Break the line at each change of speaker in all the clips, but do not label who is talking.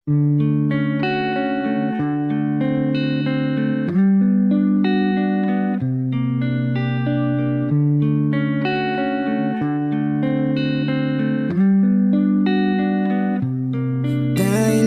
Dahil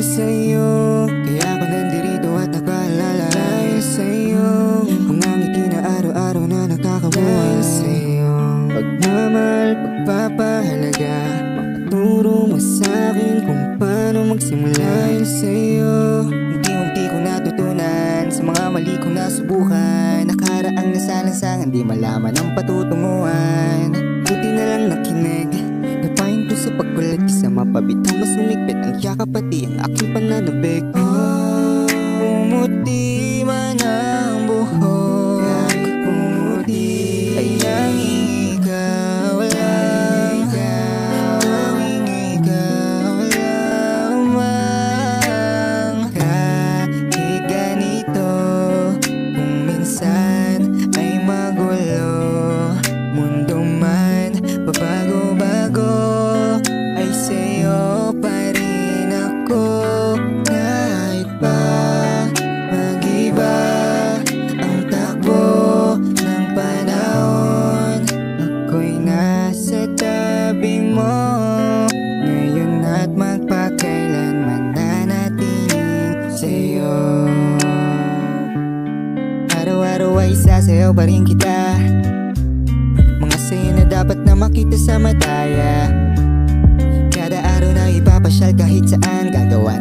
sa'yo, kaya ako nandirito at nakaalala. Dahil sa'yo, mga ngiti na araw-araw na nakakabuhay. Dahil sa'yo, pagmamahal, pagpapahalaga, makaturo mo sa'kin kung paano magsimula. Dahil sa'yo, unti-unti ko natutunan sa mga mali kong nasubukan. Nakaraang nasalansangan, di malaman ang patutunguhan. Buti na lang nakinig, napahin ko sa pagkulat, isa mapabitang mas umigpit ang yakap pati ang aking pananabik. Pumuti man ang buhok, kahit pumuti ay tanging ikaw lang, tanging ikaw lamang. Kahit ganito, kung minsan ay magulo, mundo man babago-bago, ay sa'yo pa rin ako. Kahit pa mag-iba ang takbo ng panahon, ako'y nasa tabi mo ngayon at magpakailanman nanatiling sa'yo. Araw-araw ay sasayaw pa rin kita, mga sayo na dapat na makita sa mataya. Kada araw na ipapasyal kahit saan, gagawa